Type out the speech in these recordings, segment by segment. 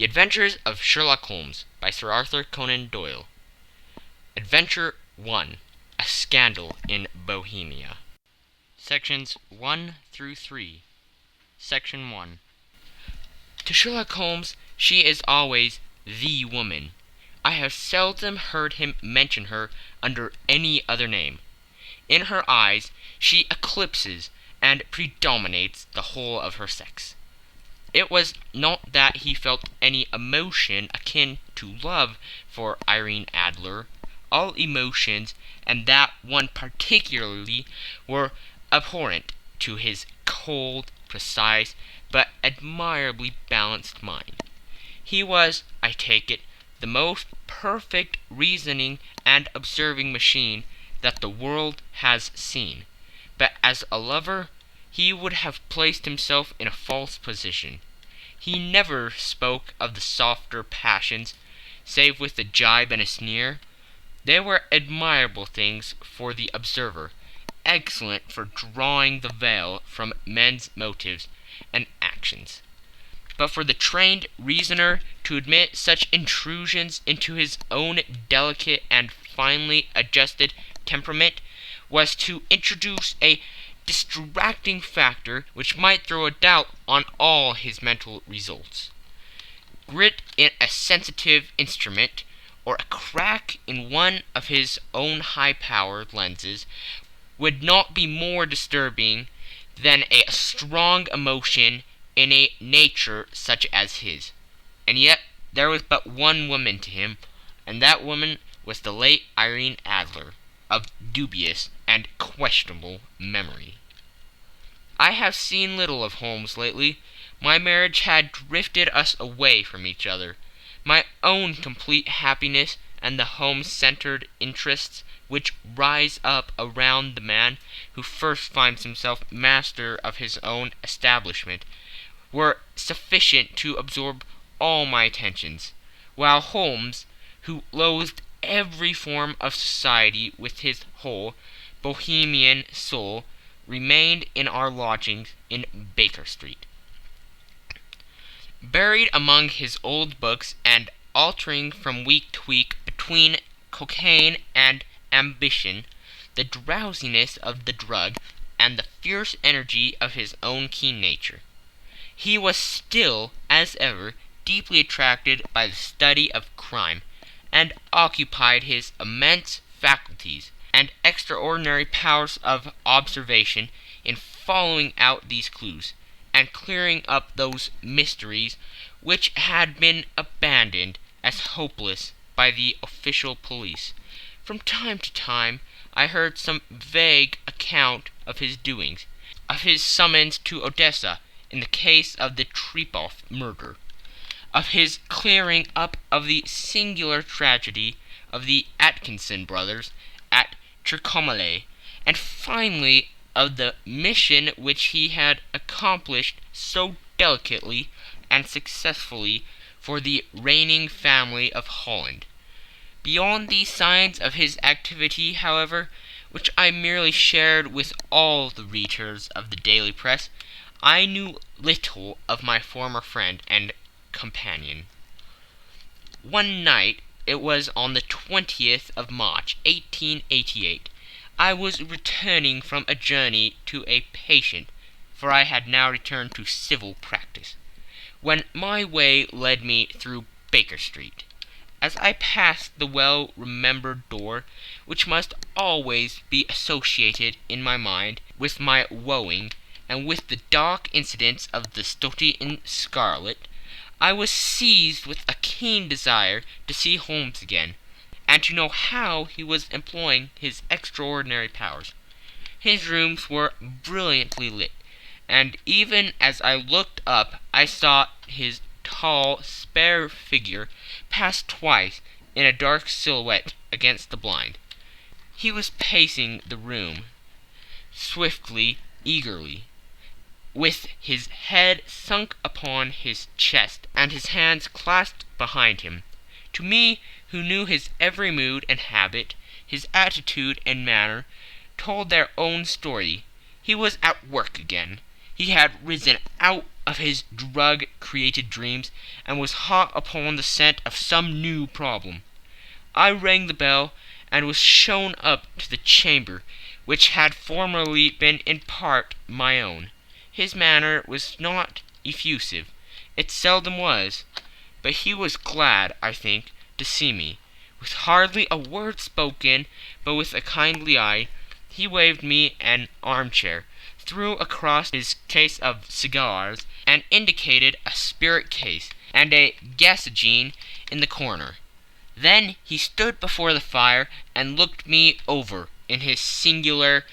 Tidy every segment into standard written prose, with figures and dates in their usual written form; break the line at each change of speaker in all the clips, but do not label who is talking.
The Adventures of Sherlock Holmes by Sir Arthur Conan Doyle. Adventure 1. A Scandal in Bohemia. Sections 1 through 3. Section 1. To Sherlock Holmes, she is always the woman. I have seldom heard him mention her under any other name. In her eyes, she eclipses and predominates the whole of her sex. It was not that he felt any emotion akin to love for Irene Adler. All emotions, and that one particularly, were abhorrent to his cold, precise, but admirably balanced mind. He was, I take it, the most perfect reasoning and observing machine that the world has seen. But as a lover, he would have placed himself in a false position. He never spoke of the softer passions, save with a jibe and a sneer. They were admirable things for the observer, excellent for drawing the veil from men's motives and actions. But for the trained reasoner to admit such intrusions into his own delicate and finely adjusted temperament was to introduce a distracting factor which might throw a doubt on all his mental results. Grit in a sensitive instrument, or a crack in one of his own high-powered lenses, would not be more disturbing than a strong emotion in a nature such as his. And yet there was but one woman to him, and that woman was the late Irene Adler, of dubious and questionable memory. I have seen little of Holmes lately. My marriage had drifted us away from each other. My own complete happiness and the home-centered interests which rise up around the man who first finds himself master of his own establishment were sufficient to absorb all my attentions, while Holmes, who loathed every form of society with his whole Bohemian soul, remained in our lodgings in Baker Street. Buried among his old books and altering from week to week between cocaine and ambition, the drowsiness of the drug, and the fierce energy of his own keen nature, he was still, as ever, deeply attracted by the study of crime, and occupied his immense faculties and extraordinary powers of observation in following out these clues, and clearing up those mysteries which had been abandoned as hopeless by the official police. From time to time I heard some vague account of his doings, of his summons to Odessa in the case of the Trepoff murder, of his clearing up of the singular tragedy of the Atkinson brothers at Trincomalee, and finally of the mission which he had accomplished so delicately and successfully for the reigning family of Holland. Beyond these signs of his activity, however, which I merely shared with all the readers of the daily press, I knew little of my former friend and companion. One night, it was on the 20th of March, 1888, I was returning from a journey to a patient, for I had now returned to civil practice, when my way led me through Baker Street. As I passed the well-remembered door, which must always be associated in my mind with my wooing, and with the dark incidents of the Stoty in Scarlet, I was seized with a keen desire to see Holmes again, and to know how he was employing his extraordinary powers. His rooms were brilliantly lit, and even as I looked up I saw his tall, spare figure pass twice in a dark silhouette against the blind. He was pacing the room, swiftly, eagerly, with his head sunk upon his chest and his hands clasped behind him. To me, who knew his every mood and habit, his attitude and manner, told their own story. He was at work again. He had risen out of his drug-created dreams, and was hot upon the scent of some new problem. I rang the bell, and was shown up to the chamber, which had formerly been in part my own. His manner was not effusive. It seldom was. But he was glad, I think, to see me. With hardly a word spoken, but with a kindly eye, he waved me an armchair, threw across his case of cigars, and indicated a spirit case and a gasogene in the corner. Then he stood before the fire and looked me over in his singular,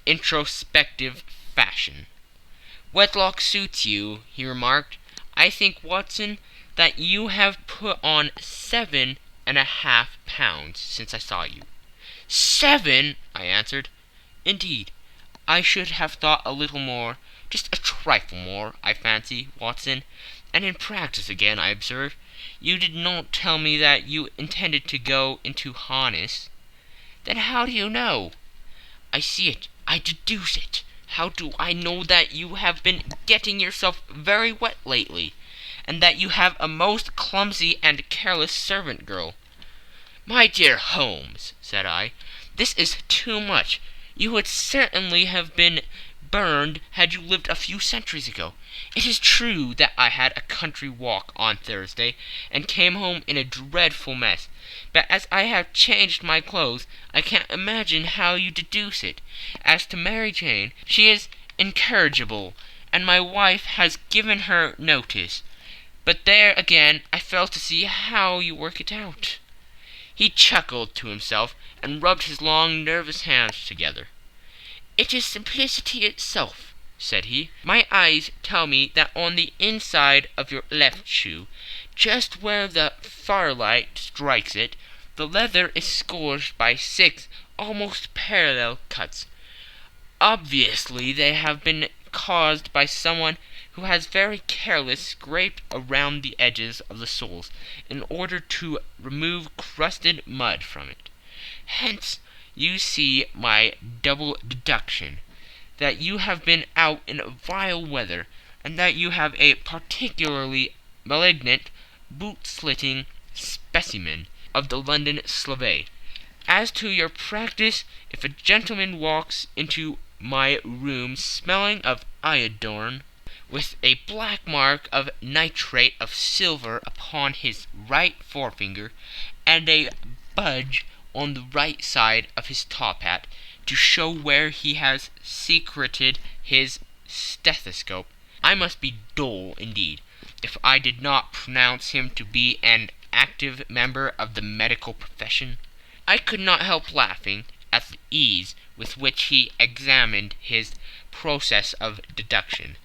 introspective fashion. "Wedlock suits you," he remarked. "I think, Watson, that you have put on 7.5 pounds since I saw you." "7!" I answered. "Indeed, I should have thought a little more, just a trifle more, I fancy, Watson. And in practice again, I observe. You did not tell me that you intended to go into harness." "Then how do you know?" "I see it. I deduce it. How do I know that you have been getting yourself very wet lately, and that you have a most clumsy and careless servant girl?" "My dear Holmes," said I, "this is too much. You would certainly have been burned had you lived a few centuries ago. It is true that I had a country walk on Thursday, and came home in a dreadful mess. But as I have changed my clothes, I can't imagine how you deduce it. As to Mary Jane, she is incorrigible, and my wife has given her notice. But there again I fail to see how you work it out." He chuckled to himself, and rubbed his long, nervous hands together. "It is simplicity itself," said he. "My eyes tell me that on the inside of your left shoe, just where the firelight strikes it, the leather is scourged by 6 almost parallel cuts. Obviously they have been caused by someone who has very carelessly scraped around the edges of the soles in order to remove crusted mud from it. Hence you see my double deduction, that you have been out in vile weather, and that you have a particularly malignant, boot-slitting specimen of the London Slave. As to your practice, if a gentleman walks into my room smelling of iodine, with a black mark of nitrate of silver upon his right forefinger, and a budge on the right side of his top hat, to show where he has secreted his stethoscope, I must be dull indeed, if I did not pronounce him to be an active member of the medical profession." I could not help laughing at the ease with which he examined his process of deduction.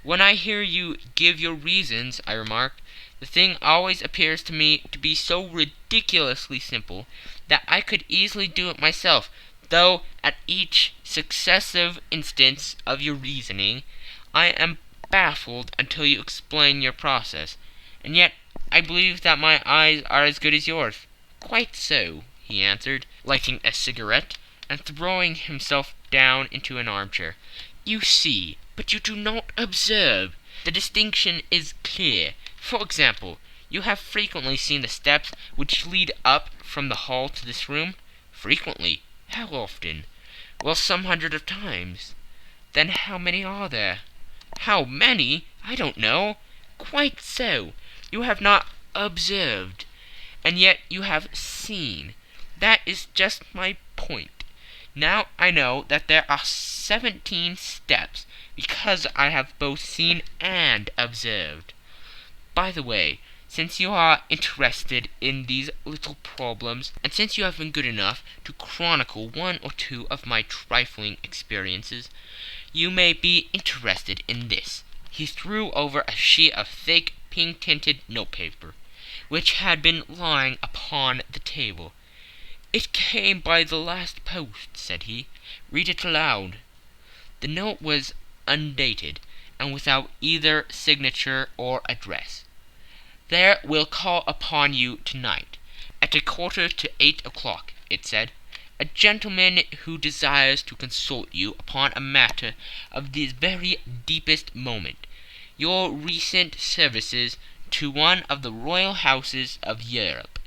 "When I hear you give your reasons," I remarked, "the thing always appears to me to be so ridiculously simple that I could easily do it myself, though at each successive instance of your reasoning I am baffled until you explain your process. And yet I believe that my eyes are as good as yours." "Quite so," he answered, lighting a cigarette, and throwing himself down into an armchair. "You see, but you do not observe. The distinction is clear. For example, you have frequently seen the steps which lead up from the hall to this room?" "Frequently." "How often?" "Well, some hundred of times." "Then how many are there?" "How many? I don't know." "Quite so. You have not observed, and yet you have seen. That is just my point. Now I know that there are 17 steps, because I have both seen and observed. By the way, since you are interested in these little problems, and since you have been good enough to chronicle one or two of my trifling experiences, you may be interested in this." He threw over a sheet of thick, pink-tinted notepaper, which had been lying upon the table. "It came by the last post," said he. "Read it aloud." The note was undated, and without either signature or address. "There will call upon you tonight, at 7:45, it said, "a gentleman who desires to consult you upon a matter of the very deepest moment. your recent services to one of the royal houses of Europe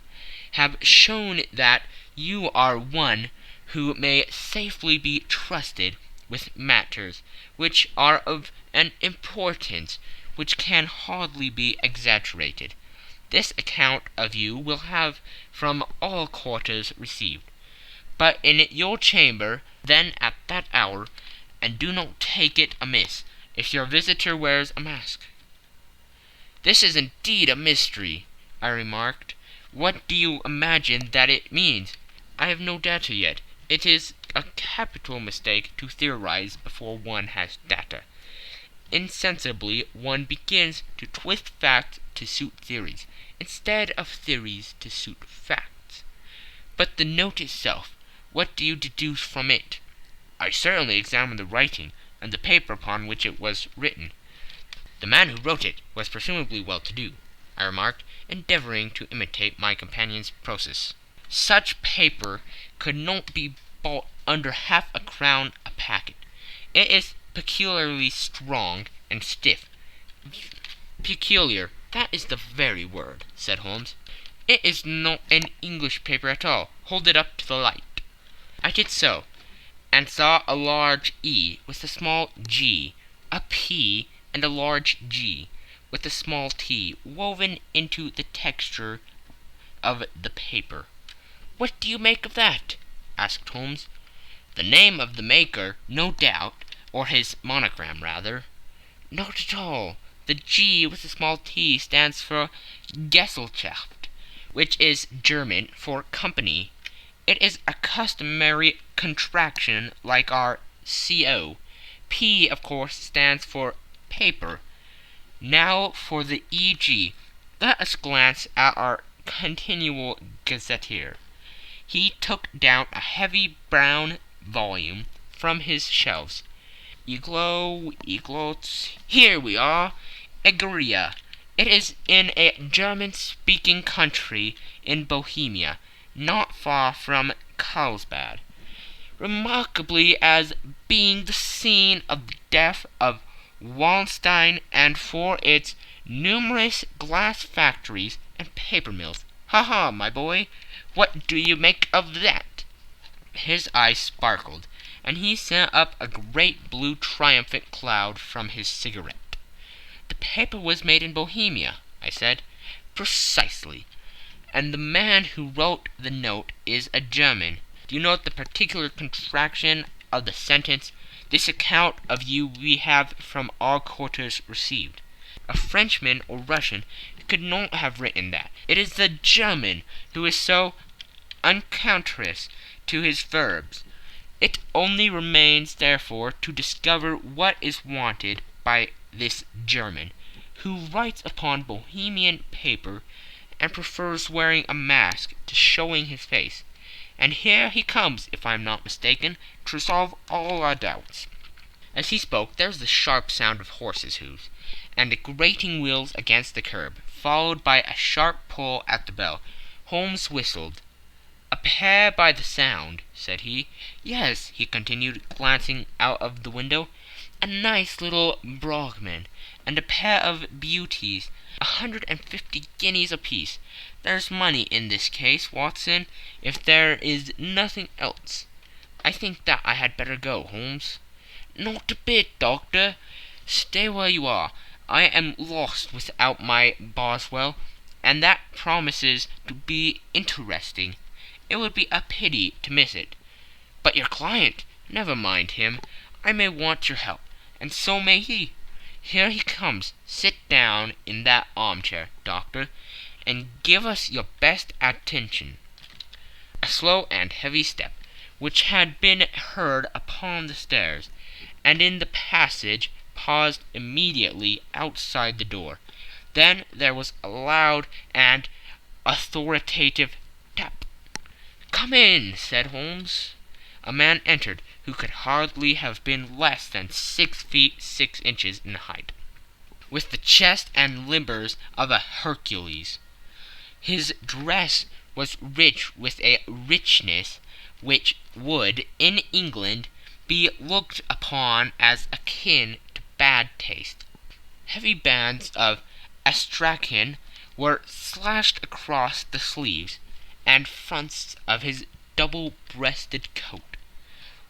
have shown that you are one who may safely be trusted with matters which are of an importance which can hardly be exaggerated. This account of you will have from all quarters received, but in your chamber then at that hour, and do not take it amiss if your visitor wears a mask." "This is indeed a mystery," I remarked. "What do you imagine that it means?" "I have no data yet. It is a capital mistake to theorize before one has data. Insensibly one begins to twist facts to suit theories, instead of theories to suit facts. But the note itself, what do you deduce from it?" "I certainly examined the writing, and the paper upon which it was written." "The man who wrote it was presumably well-to-do," I remarked, endeavoring to imitate my companion's process. "Such paper could not be bought under half a crown a packet. It is peculiarly strong and stiff." "Peculiar, that is the very word," said Holmes. "It is not an English paper at all. Hold it up to the light." I did so, and saw a large E with a small g, a P and a large G with a small t woven into the texture of the paper. "What do you make of that?" asked Holmes. "The name of the maker, no doubt, or his monogram, rather." "Not at all. The G with the small t stands for Gesellschaft, which is German for company. It is a customary contraction like our CO. P, of course, stands for paper. Now for the EG. Let us glance at our continual gazetteer." He took down a heavy brown volume from his shelves. Eglots. Here we are. Egeria. It is in a German-speaking country in Bohemia, not far from Carlsbad, remarkably as being the scene of the death of Wallenstein, and for its numerous glass factories and paper mills. Ha ha, my boy, what do you make of that?" His eyes sparkled, and he sent up a great blue triumphant cloud from his cigarette. "The paper was made in Bohemia," I said. "Precisely. And the man who wrote the note is a German. Do you note the particular contraction of the sentence? 'This account of you we have from all quarters received.' A Frenchman or Russian could not have written that. It is the German who is so unconscious to his verbs. It only remains, therefore, to discover what is wanted by this German, who writes upon Bohemian paper and prefers wearing a mask to showing his face. And here he comes, if I am not mistaken, to resolve all our doubts." As he spoke, there was the sharp sound of horses' hoofs, and the grating wheels against the curb, followed by a sharp pull at the bell. Holmes whistled. "A pair by the sound," said he. "Yes," he continued, glancing out of the window, "a nice little Brahmin, and a pair of beauties, 150 guineas apiece. There's money in this case, Watson, if there is nothing else. I think that I had better go, Holmes." "Not a bit, Doctor. Stay where you are. I am lost without my Boswell, and that promises to be interesting. It would be a pity to miss it. But your client, never mind him. I may want your help, and so may he. Here he comes. Sit down in that armchair, Doctor, and give us your best attention." A slow and heavy step, which had been heard upon the stairs and in the passage, paused immediately outside the door. Then there was a loud and authoritative tap. "Come in," said Holmes. A man entered who could hardly have been less than 6 feet 6 inches in height, with the chest and limbers of a Hercules. His dress was rich with a richness which would, in England, be looked upon as akin to bad taste. Heavy bands of astrakhan were slashed across the sleeves and fronts of his double-breasted coat,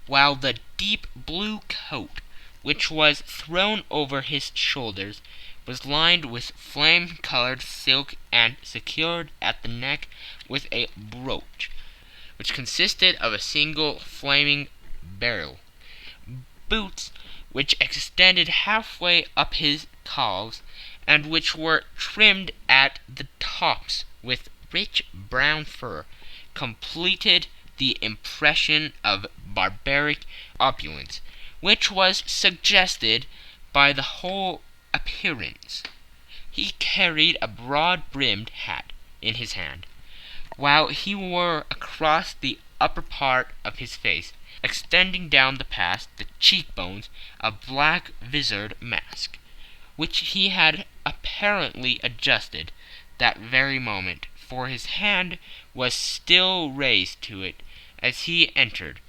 while the deep blue coat, which was thrown over his shoulders, was lined with flame-colored silk and secured at the neck with a brooch, which consisted of a single flaming beryl. Boots which extended halfway up his calves, and which were trimmed at the tops with rich brown fur, completed the impression of barbaric opulence, which was suggested by the whole appearance. He carried a broad-brimmed hat in his hand, while he wore across the upper part of his face, extending down the past the cheekbones, a black-visored mask, which he had apparently adjusted that very moment, for his hand was still raised to it as he entered.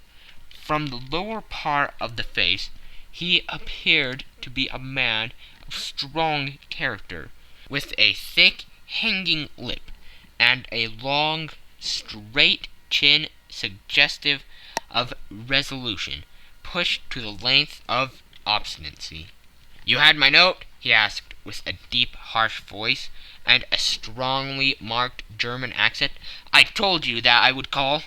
From the lower part of the face he appeared to be a man of strong character, with a thick hanging lip, and a long, straight chin suggestive of resolution, pushed to the length of obstinacy. "You had my note?" he asked, with a deep, harsh voice, and a strongly marked German accent. "I told you that I would call."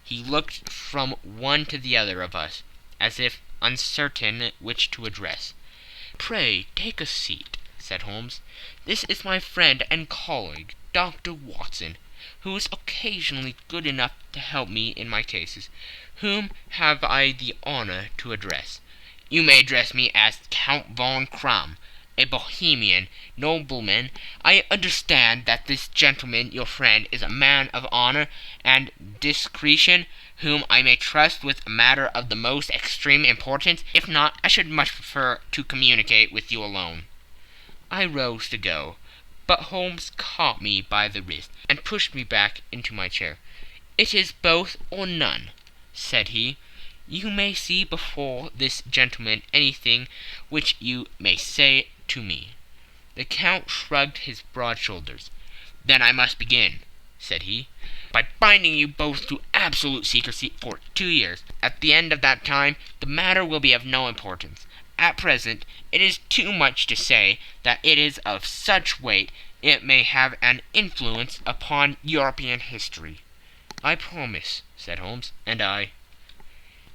He looked from one to the other of us, as if uncertain which to address. "Pray take a seat," said Holmes. "This is my friend and colleague, Dr. Watson, who is occasionally good enough to help me in my cases. Whom have I the honor to address?" "You may address me as Count von Kramm, a Bohemian nobleman. I understand that this gentleman, your friend, is a man of honor and discretion, whom I may trust with a matter of the most extreme importance. If not, I should much prefer to communicate with you alone." I rose to go, but Holmes caught me by the wrist and pushed me back into my chair. "It is both or none," said he. "You may see before this gentleman anything which you may say to me." The Count shrugged his broad shoulders. "Then I must begin," said he, "by binding you both to absolute secrecy for 2 years. At the end of that time the matter will be of no importance. At present it is too much to say that it is of such weight it may have an influence upon European history." "I promise," said Holmes. "And I."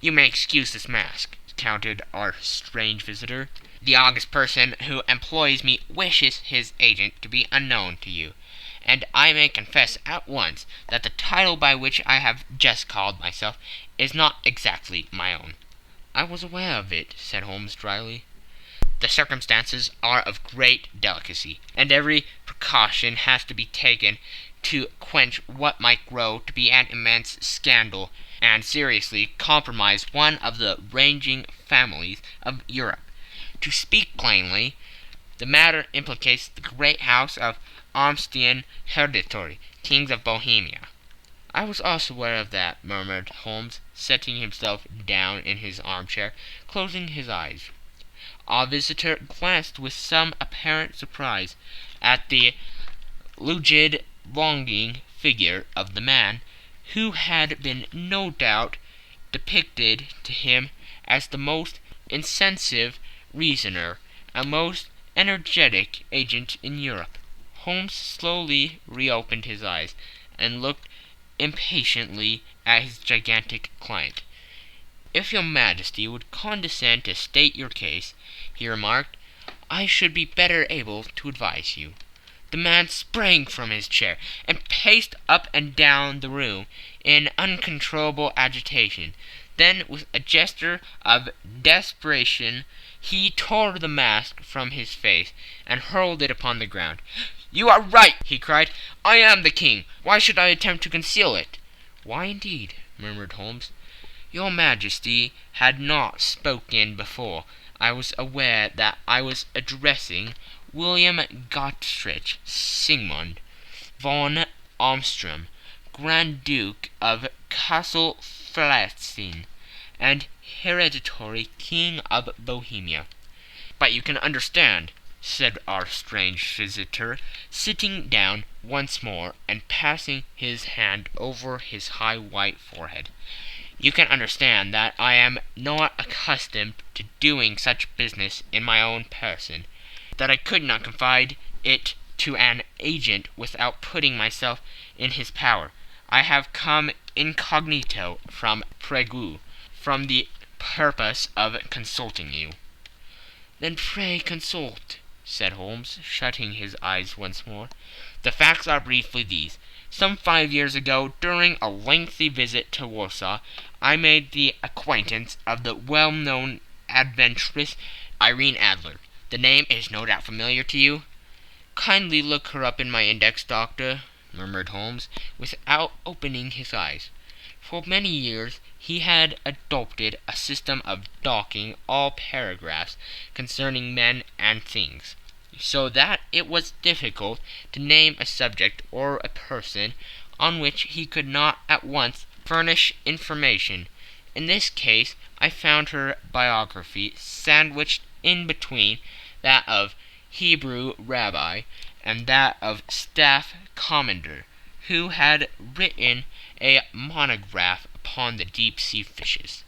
"You may excuse this mask," countered our strange visitor. "The august person who employs me wishes his agent to be unknown to you, and I may confess at once that the title by which I have just called myself is not exactly my own." "I was aware of it," said Holmes dryly. "The circumstances are of great delicacy, and every precaution has to be taken to quench what might grow to be an immense scandal and seriously compromise one of the reigning families of Europe. To speak plainly, the matter implicates the great house of Armstian Hereditary, kings of Bohemia." "I was also aware of that," murmured Holmes, setting himself down in his armchair, closing his eyes. Our visitor glanced with some apparent surprise at the rigid, longing figure of the man, who had been no doubt depicted to him as the most incisive reasoner and most energetic agent in Europe. Holmes slowly reopened his eyes and looked impatiently at his gigantic client. "If your Majesty would condescend to state your case," he remarked, "I should be better able to advise you." The man sprang from his chair and paced up and down the room in uncontrollable agitation. Then, with a gesture of desperation, he tore the mask from his face and hurled it upon the ground. "You are right!" he cried. "I am the king. Why should I attempt to conceal it?" "Why, indeed?" murmured Holmes. "Your Majesty had not spoken before. I was aware that I was addressing William Gottrich Sigmund von Armstrong, Grand Duke of Kassel-Flatzin, and hereditary King of Bohemia." "But you can understand," said our strange visitor, sitting down once more and passing his hand over his high white forehead. "You can understand that I am not accustomed to doing such business in my own person, that I could not confide it to an agent without putting myself in his power. I have come incognito from Prague, from the purpose of consulting you." "Then pray consult," said Holmes, shutting his eyes once more. "The facts are briefly these. Some 5 years ago, during a lengthy visit to Warsaw, I made the acquaintance of the well-known adventuress Irene Adler. The name is no doubt familiar to you?" "Kindly look her up in my index, Doctor," murmured Holmes, without opening his eyes. For many years he had adopted a system of docking all paragraphs concerning men and things, so that it was difficult to name a subject or a person on which he could not at once furnish information. In this case I found her biography sandwiched in between that of Hebrew rabbi and that of staff commander, who had written a monograph upon the deep-sea fishes.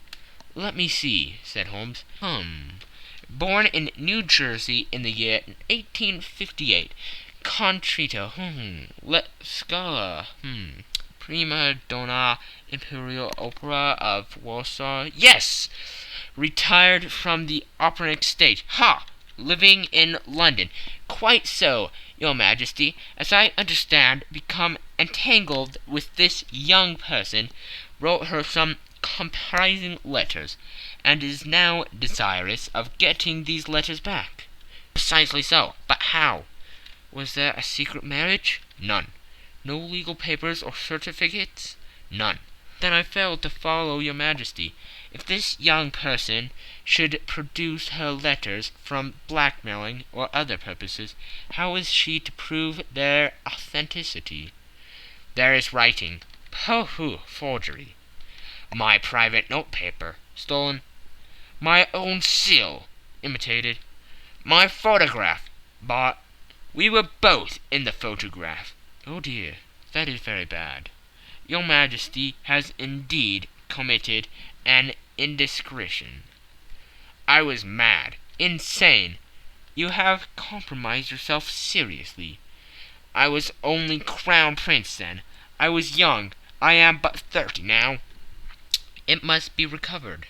"Let me see," said Holmes. Born in New Jersey in the year 1858. Contrito. Scala. Prima donna Imperial Opera of Warsaw. Yes! Retired from the operatic stage. Ha! Living in London. Quite so, Your Majesty. As I understand, become entangled with this young person, wrote her some compromising letters, and is now desirous of getting these letters back." "Precisely so. But how?" "Was there a secret marriage?" "None." "No legal papers or certificates?" "None." "Then I fail to follow, Your Majesty. If this young person should produce her letters from blackmailing or other purposes, how is she to prove their authenticity?" "There is writing." "Pooh! Forgery." "My private notepaper." "Stolen." "My own seal." "Imitated." "My photograph." "Bought." "We were both in the photograph." "Oh dear, that is very bad. Your Majesty has indeed committed an indiscretion." "I was mad, insane." "You have compromised yourself seriously." "I was only Crown Prince then. I was young. I am but 30 now." "It must be recovered."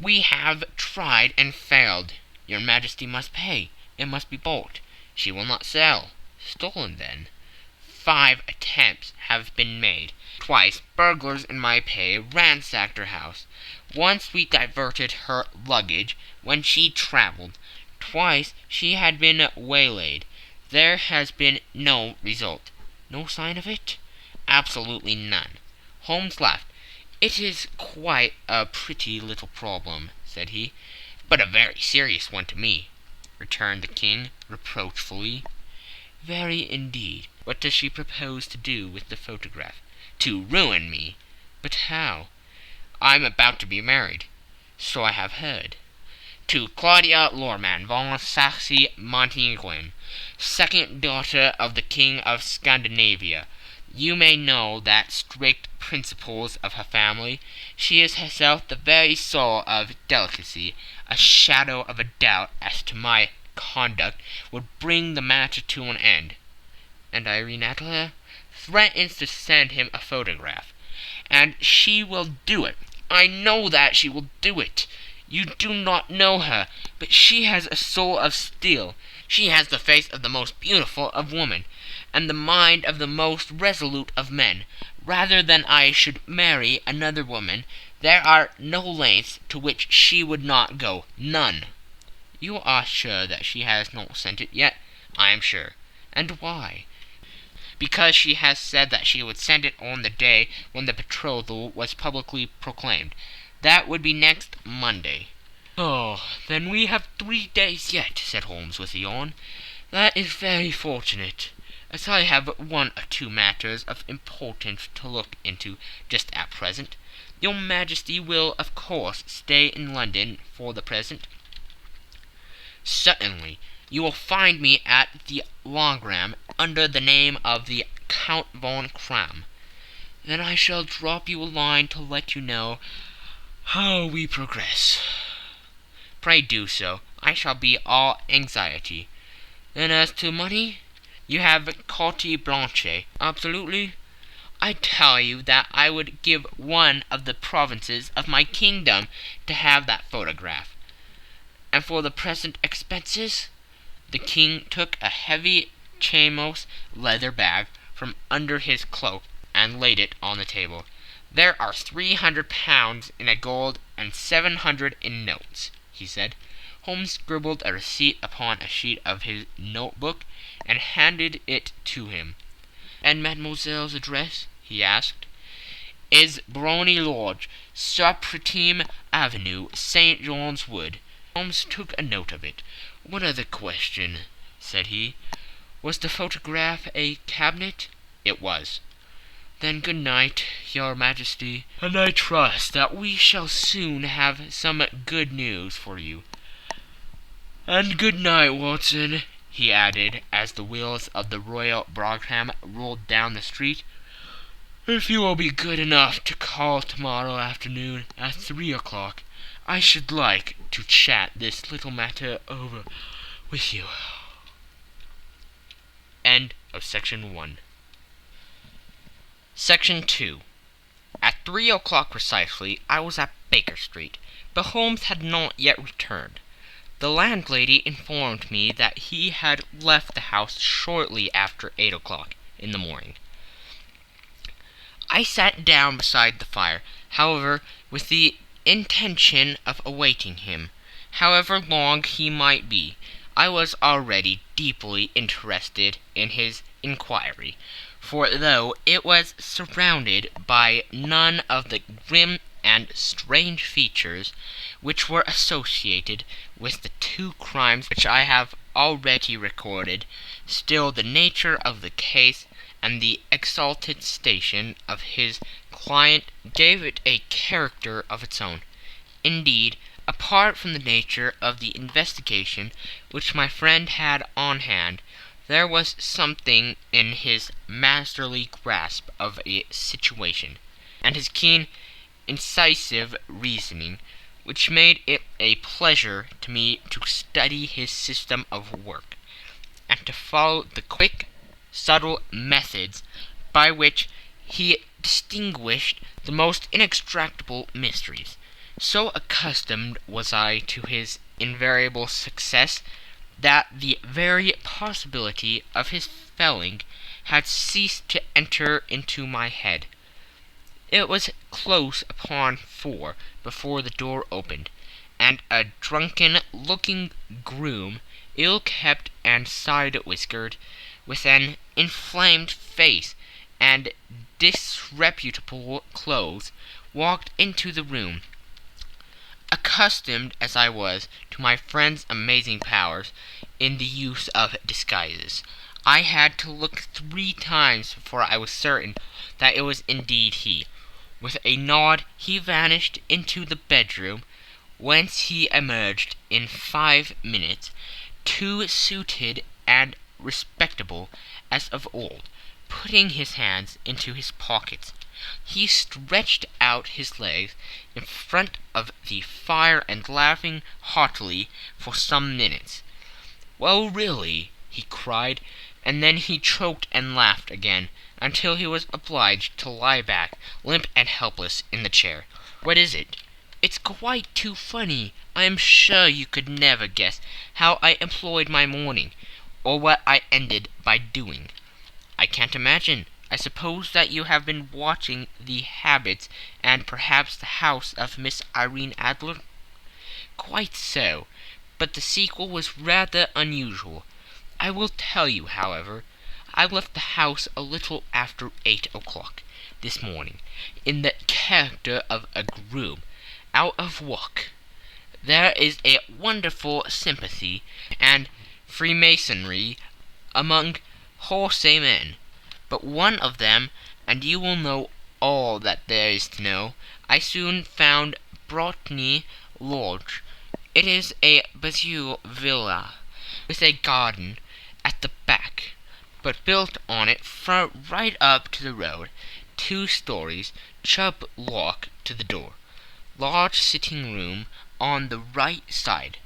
"We have tried and failed." "Your Majesty must pay. It must be bought." "She will not sell." "Stolen, then." 5 attempts have been made. Twice burglars in my pay ransacked her house. Once we diverted her luggage when she travelled. Twice she had been waylaid. There has been no result. "No sign of it?" "Absolutely none." Holmes laughed. "It is quite a pretty little problem," said he. "But a very serious one to me," returned the King, reproachfully. "Very indeed. What does she propose to do with the photograph?" "To ruin me." "But how?" "I'm about to be married." "So I have heard." "To Claudia Lorman von Saxe-Montenegrin, second daughter of the King of Scandinavia. You may know the strict principles of her family. She is herself the very soul of delicacy. A shadow of a doubt as to my conduct would bring the matter to an end." "And Irene Adler?" "Threatens to send him a photograph. And she will do it. I know that she will do it. You do not know her, but she has a soul of steel. She has the face of the most beautiful of women, and the mind of the most resolute of men. Rather than I should marry another woman, there are no lengths to which she would not go. None." "You are sure that she has not sent it yet?" "I am sure." "And why?" "Because she has said that she would send it on the day when the betrothal was publicly proclaimed. That would be next Monday." "Oh, then we have 3 days yet," said Holmes with a yawn. "That is very fortunate, as I have 1 or 2 matters of importance to look into just at present. Your Majesty will, of course, stay in London for the present?" "Certainly. You will find me at the Logram under the name of the Count von Kram. Then I shall drop you a line to let you know how we progress. Pray do so. I shall be all anxiety. Then as to money, you have carte blanche. Absolutely. I tell you that I would give one of the provinces of my kingdom to have that photograph. And for the present expenses, the king took a heavy chamois leather bag from under his cloak and laid it on the table. There are 300 pounds in gold and 700 in notes, he said. Holmes scribbled a receipt upon a sheet of his notebook and handed it to him. And mademoiselle's address, he asked. Is Brony Lodge, Supretime Avenue, St. John's Wood. Holmes took a note of it. One other question, said he. Was the photograph a cabinet? It was. Then good night, your majesty, and I trust that we shall soon have some good news for you. And good night, Watson, he added, as the wheels of the Royal Brougham rolled down the street. If you will be good enough to call tomorrow afternoon at 3 o'clock, I should like to chat this little matter over with you. End of Section 1. Section 2. At 3 o'clock precisely, I was at Baker Street, but Holmes had not yet returned. The landlady informed me that he had left the house shortly after 8 o'clock in the morning. I sat down beside the fire, however, with the intention of awaiting him. However long he might be, I was already deeply interested in his inquiry, for though it was surrounded by none of the grim and strange features which were associated with the two crimes which I have already recorded, still the nature of the case and the exalted station of his client gave it a character of its own. Indeed, apart from the nature of the investigation which my friend had on hand, there was something in his masterly grasp of a situation, and his keen, incisive reasoning, which made it a pleasure to me to study his system of work, and to follow the quick, subtle methods by which he distinguished the most inextractable mysteries. So accustomed was I to his invariable success that the very possibility of his failing had ceased to enter into my head. It was close upon 4 before the door opened, and a drunken-looking groom, ill-kept and side-whiskered, with an inflamed face and disreputable clothes, walked into the room. Accustomed as I was to my friend's amazing powers in the use of disguises, I had to look 3 times before I was certain that it was indeed he. With a nod he vanished into the bedroom, whence he emerged in 5 minutes, too suited and respectable as of old, putting his hands into his pockets. He stretched out his legs in front of the fire and laughing heartily for some minutes. Well, really, he cried, and then he choked and laughed again, until he was obliged to lie back, limp and helpless, in the chair. What is it? It's quite too funny. I am sure you could never guess how I employed my morning, or what I ended by doing. I can't imagine. I suppose that you have been watching the habits and perhaps the house of Miss Irene Adler? Quite so, but the sequel was rather unusual. I will tell you, however. I left the house a little after 8 o'clock this morning, in the character of a groom, out of work. There is a wonderful sympathy and freemasonry among horsemen, but one of them, and you will know all that there is to know, I soon found Brotny Lodge. It is a Bazille villa, with a garden at the back, but built on it right up to the road, 2 stories, chub lock to the door, large sitting room on the right side,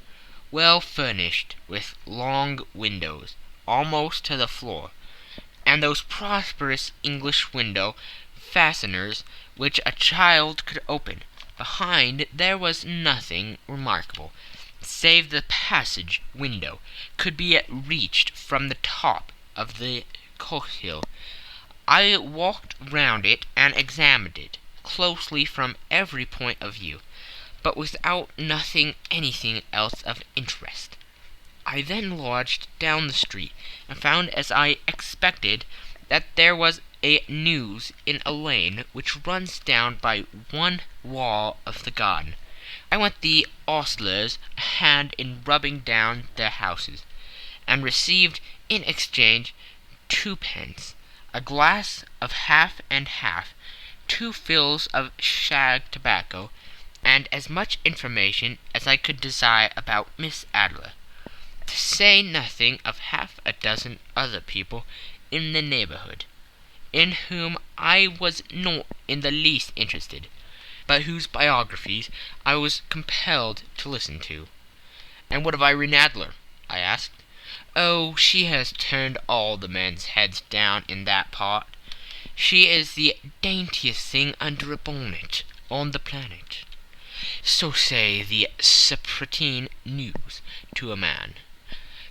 well furnished with long windows almost to the floor, and those prosperous English window fasteners which a child could open. Behind there was nothing remarkable, save the passage window could be reached from the top of the courthill. I walked round it and examined it closely from every point of view, but without nothing anything else of interest. I then lodged down the street, and found, as I expected, that there was a news in a lane which runs down by one wall of the garden. I went the ostlers a hand in rubbing down their houses, and received in exchange 2 pence, a glass of half and half, 2 fills of shag tobacco, and as much information as I could desire about Miss Adler, to say nothing of half a dozen other people in the neighbourhood, in whom I was not in the least interested, but whose biographies I was compelled to listen to. "And what of Irene Adler?" I asked. "Oh, she has turned all the men's heads down in that part. She is the daintiest thing under a bonnet on the planet. So say the Sappratine News to a man.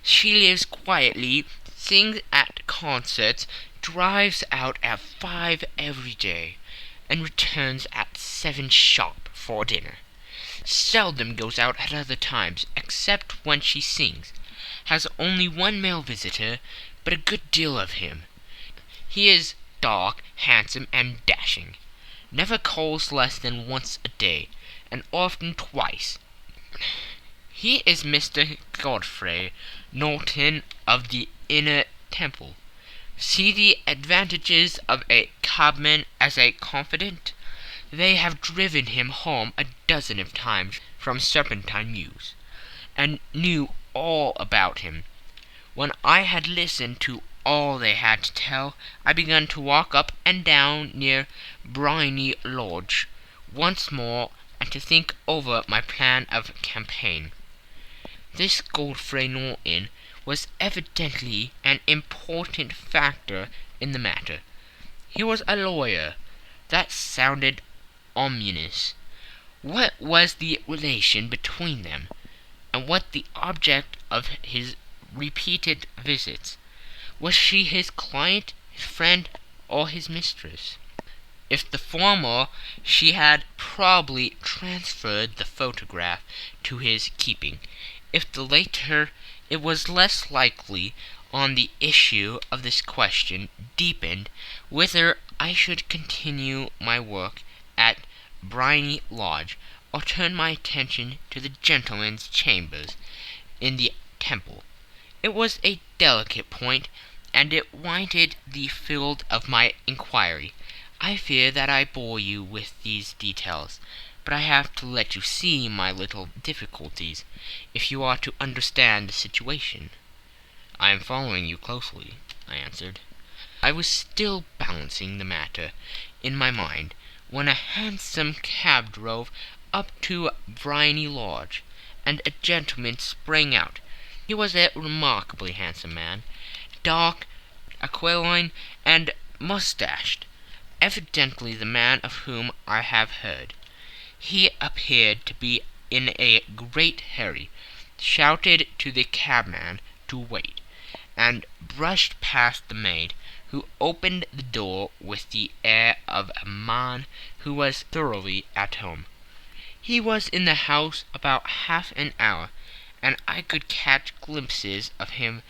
She lives quietly, sings at concerts, drives out at 5 every day, and returns at 7 sharp for dinner. Seldom goes out at other times, except when she sings. Has only 1 male visitor, but a good deal of him. He is dark, handsome, and dashing. Never calls less than once a day, and often twice. He is Mr. Godfrey Norton of the Inner Temple. See the advantages of a cabman as a confidant. They have driven him home a dozen of times from Serpentine Mews, and knew all about him. When I had listened to all they had to tell, I began to walk up and down near Briony Lodge once more, and to think over my plan of campaign. This Godfrey Norton was evidently an important factor in the matter. He was a lawyer. That sounded ominous. What was the relation between them, and what the object of his repeated visits? Was she his client, his friend, or his mistress? If the former, she had probably transferred the photograph to his keeping. If the latter, it was less likely on the issue of this question deepened whether I should continue my work at Briony Lodge, or turn my attention to the gentlemen's chambers in the Temple. It was a delicate point, and it wanted the field of my inquiry. I fear that I bore you with these details, but I have to let you see my little difficulties, if you are to understand the situation. "I am following you closely," I answered. I was still balancing the matter in my mind, when a hansom cab drove up to Briony Lodge, and a gentleman sprang out. He was a remarkably handsome man, dark, aquiline, and moustached, evidently the man of whom I have heard. He appeared to be in a great hurry, shouted to the cabman to wait, and brushed past the maid, who opened the door with the air of a man who was thoroughly at home. He was in the house about half an hour, and I could catch glimpses of him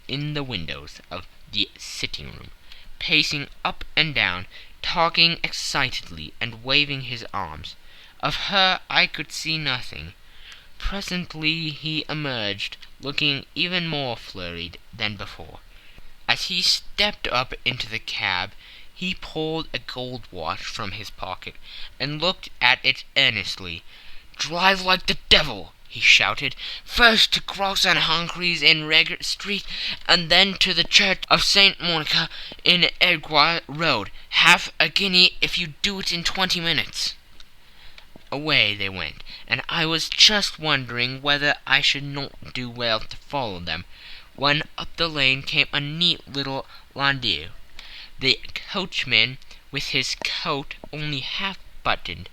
in the windows of the sitting-room, pacing up and down, talking excitedly, and waving his arms. Of her I could see nothing. Presently he emerged, looking even more flurried than before. As he stepped up into the cab, he pulled a gold watch from his pocket, and looked at it earnestly. "Drive like the devil," he shouted. "First to Gross and Humphrey's in Regent Street, and then to the Church of St. Monica in Edgware Road. Half a guinea if you do it in 20 minutes." Away they went, and I was just wondering whether I should not do well to follow them, when up the lane came a neat little landau, the coachman with his coat only half buttoned,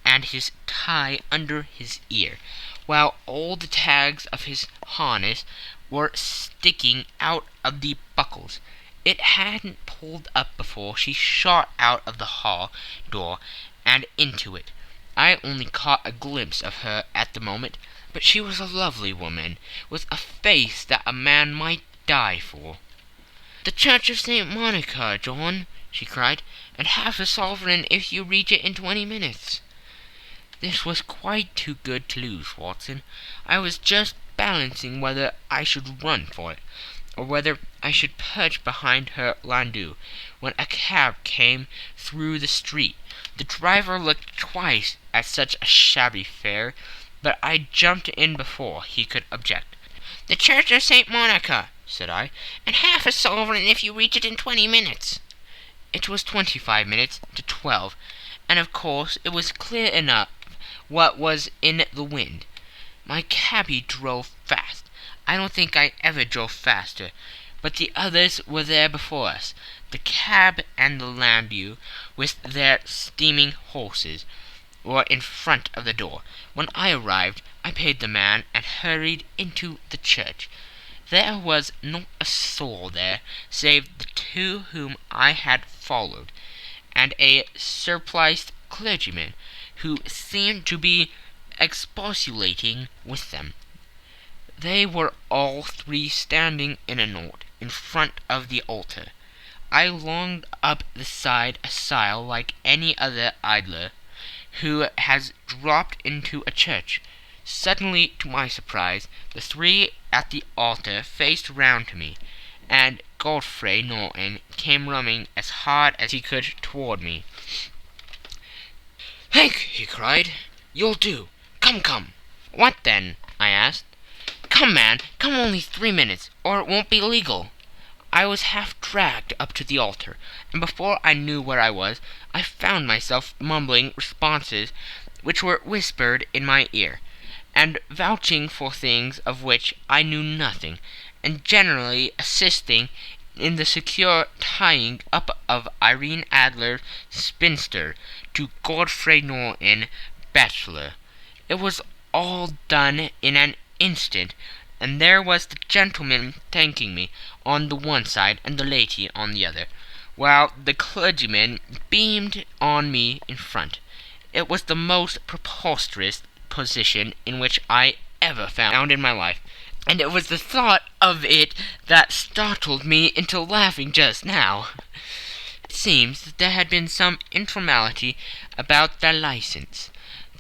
and his tie under his ear, while all the tags of his harness were sticking out of the buckles. It hadn't pulled up before she shot out of the hall door and into it. I only caught a glimpse of her at the moment, but she was a lovely woman, with a face that a man might die for. "The Church of St. Monica, John," she cried, "and half a sovereign if you reach it in 20 minutes. This was quite too good to lose, Watson. I was just balancing whether I should run for it, or whether I should perch behind her landau, when a cab came through the street. The driver looked twice at such a shabby fare, but I jumped in before he could object. "The Church of St. Monica," said I, "and half a sovereign if you reach it in 20 minutes." It was 25 minutes to 12, and of course it was clear enough what was in the wind. My cabby drove fast. I don't think I ever drove faster, but the others were there before us, the cab and the landau, with their steaming horses, were in front of the door. When I arrived, I paid the man and hurried into the church. There was not a soul there, save the two whom I had followed, and a surpliced clergyman, who seemed to be expostulating with them. They were all three standing in a knot in front of the altar. I longed up the side aisle like any other idler who has dropped into a church. Suddenly, to my surprise, the three at the altar faced round to me, and Godfrey Norton came running as hard as he could toward me. "Hank," he cried, "you'll do. Come, come." "What then?" I asked. "Come, man, come, only 3 minutes, or it won't be legal." I was half dragged up to the altar, and before I knew where I was, I found myself mumbling responses which were whispered in my ear, and vouching for things of which I knew nothing, and generally assisting in the secure tying up of Irene Adler, spinster, to Godfrey Norton, bachelor. It was all done in an instant, and there was the gentleman thanking me on the one side and the lady on the other, while the clergyman beamed on me in front. It was the most preposterous position in which I ever found in my life, and it was the thought of it that startled me into laughing just now. It seems that there had been some informality about their license,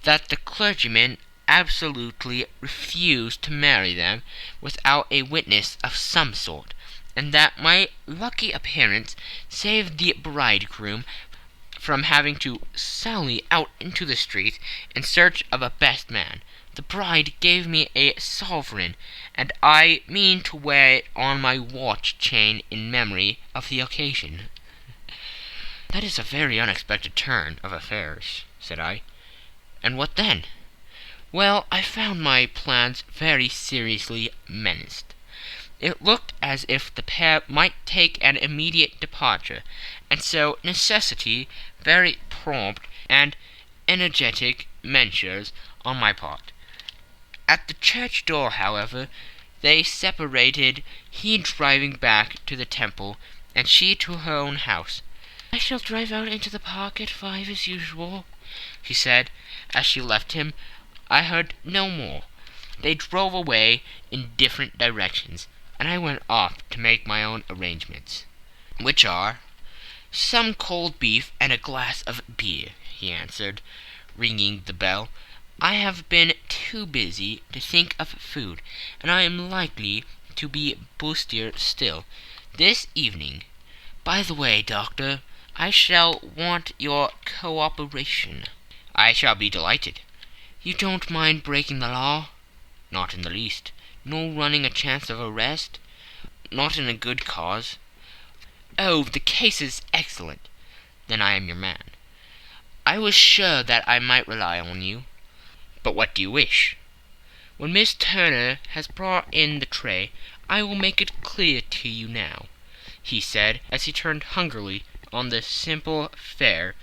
that the clergyman absolutely refused to marry them without a witness of some sort, and that my lucky appearance saved the bridegroom from having to sally out into the street in search of a best man. The bride gave me a sovereign, and I mean to wear it on my watch chain in memory of the occasion. "That is a very unexpected turn of affairs," said I. "And what then?" "Well, I found my plans very seriously menaced. It looked as if the pair might take an immediate departure, and so necessity very prompt and energetic measures on my part. At the church door, however, they separated, he driving back to the temple, and she to her own house. "I shall drive out into the park at 5 as usual," she said, as she left him. I heard no more. They drove away in different directions, and I went off to make my own arrangements. "Which are?" "Some cold beef and a glass of beer," he answered, ringing the bell. "I have been too busy to think of food, and I am likely to be bustier still this evening. By the way, Doctor, I shall want your cooperation." "I shall be delighted." "You don't mind breaking the law?" Not in the least. No running a chance of arrest? Not in a good cause? Oh, the case is excellent. Then I am your man. I was sure that I might rely on you. But what do you wish? When Miss Turner has brought in the tray, I will make it clear to you now," he said, as he turned hungrily on the simple fare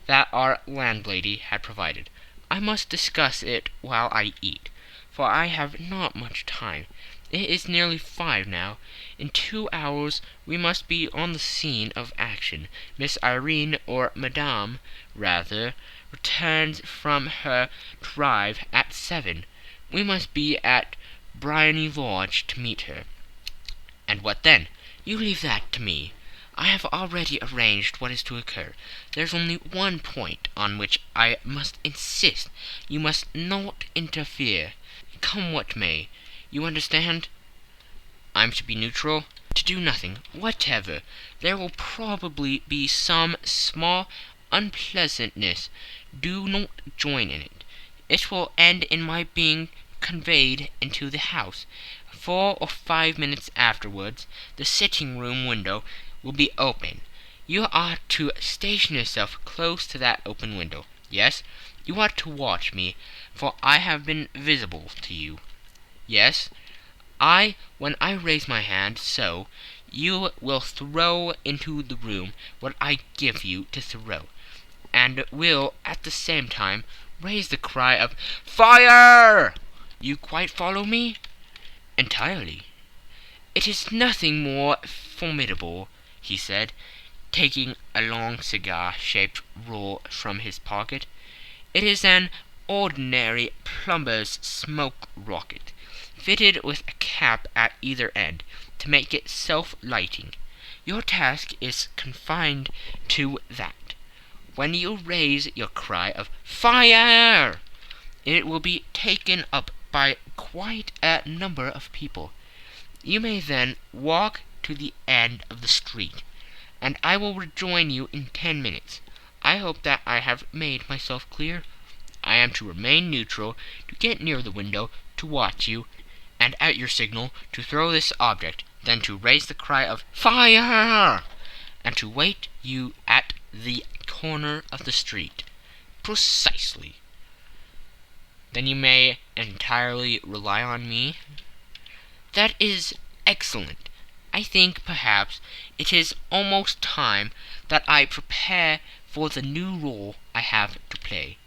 that our landlady had provided. "I must discuss it while I eat, for I have not much time. It is nearly 5 now. In 2 hours we must be on the scene of action. Miss Irene, or Madame, rather, returns from her drive at 7. We must be at Briony Lodge to meet her." "And what then?" "You leave that to me. I have already arranged what is to occur. There's only one point on which I must insist. You must not interfere, come what may. You understand?" "I'm to be neutral?" "To do nothing whatever. There will probably be some small unpleasantness. Do not join in it. It will end in my being conveyed into the house. 4 or 5 minutes afterwards the sitting-room window will be open. You are to station yourself close to that open window. Yes, you are to watch me, for I have been visible to you. Yes, when I raise my hand, so, you will throw into the room what I give you to throw, and will at the same time raise the cry of 'Fire!' You quite follow me?" "Entirely." "It is nothing more formidable," he said, taking a long cigar-shaped roll from his pocket. "It is an ordinary plumber's smoke rocket, fitted with a cap at either end, to make it self-lighting. Your task is confined to that. When you raise your cry of 'Fire!' it will be taken up by quite a number of people. You may then walk to the end of the street, and I will rejoin you in 10 minutes. I hope that I have made myself clear. I am to remain neutral, to get near the window, to watch you, and at your signal to throw this object, then to raise the cry of 'Fire!' and to wait you at the corner of the street." "Precisely." "Then you may entirely rely on me?" "That is excellent. I think, perhaps, it is almost time that I prepare for the new role I have to play."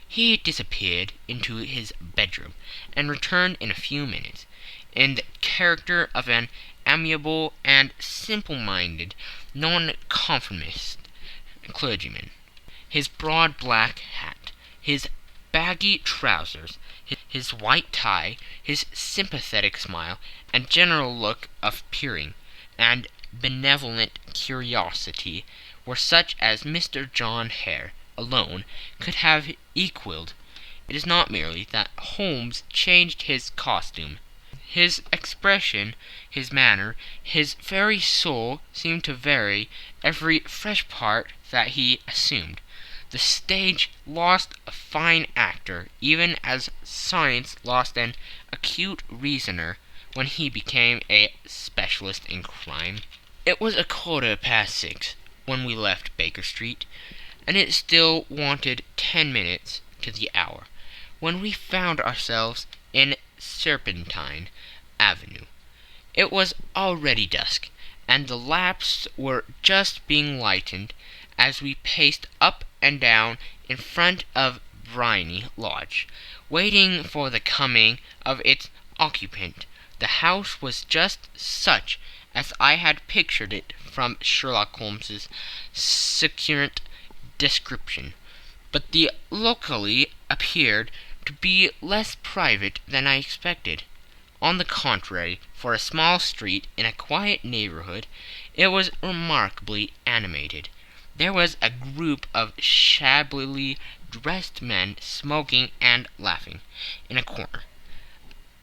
He disappeared into his bedroom, and returned in a few minutes, in the character of an amiable and simple-minded nonconformist clergyman. His broad black hat, his baggy trousers, his white tie, his sympathetic smile, and general look of peering and benevolent curiosity were such as Mr. John Hare alone could have equalled. It is not merely that Holmes changed his costume. His expression, his manner, his very soul seemed to vary every fresh part that he assumed. The stage lost a fine actor, even as science lost an acute reasoner when he became a specialist in crime. It was 6:15 when we left Baker Street, and it still wanted 10 minutes to the hour, when we found ourselves in Serpentine Avenue. It was already dusk, and the lamps were just being lighted as we paced up and down in front of Briony Lodge, waiting for the coming of its occupant. The house was just such as I had pictured it from Sherlock Holmes's succinct description, but the locale appeared to be less private than I expected. On the contrary, for a small street in a quiet neighborhood, it was remarkably animated. There was a group of shabbily dressed men smoking and laughing in a corner.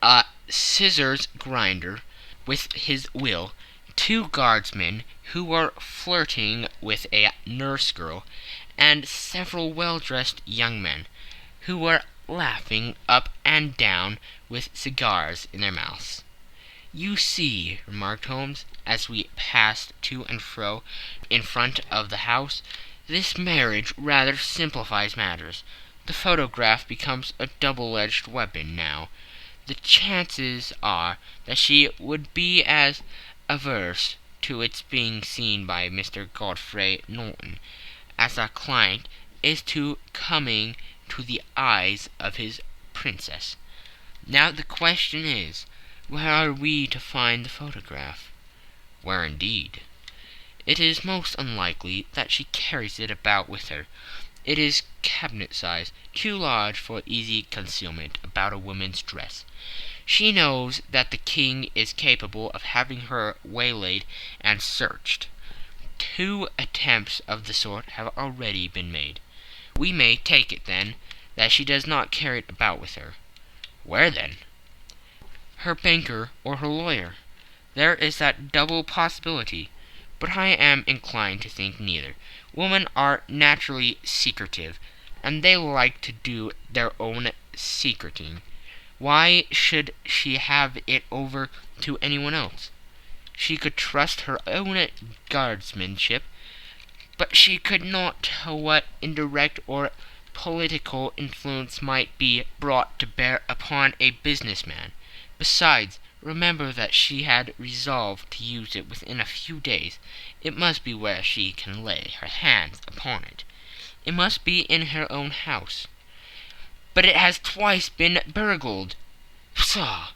A scissors grinder with his wheel, 2 guardsmen who were flirting with a nurse girl, and several well-dressed young men who were laughing up and down with cigars in their mouths. "You see," remarked Holmes, as we passed to and fro in front of the house, "this marriage rather simplifies matters. The photograph becomes a double-edged weapon now. The chances are that she would be as averse to its being seen by Mr. Godfrey Norton as our client is to coming to the eyes of his princess. Now the question is, where are we to find the photograph?" "Where indeed?" "It is most unlikely that she carries it about with her. It is cabinet-size, too large for easy concealment about a woman's dress. She knows that the king is capable of having her waylaid and searched. 2 attempts of the sort have already been made. We may take it, then, that she does not carry it about with her." "Where, then?" "Her banker or her lawyer. There is that double possibility, but I am inclined to think neither. Women are naturally secretive, and they like to do their own secreting. Why should she have it over to anyone else? She could trust her own guardsmanship, but she could not tell what indirect or political influence might be brought to bear upon a businessman. Besides, remember that she had resolved to use it within a few days. It must be where she can lay her hands upon it. It must be in her own house." "But it has twice been burgled." "Pshaw!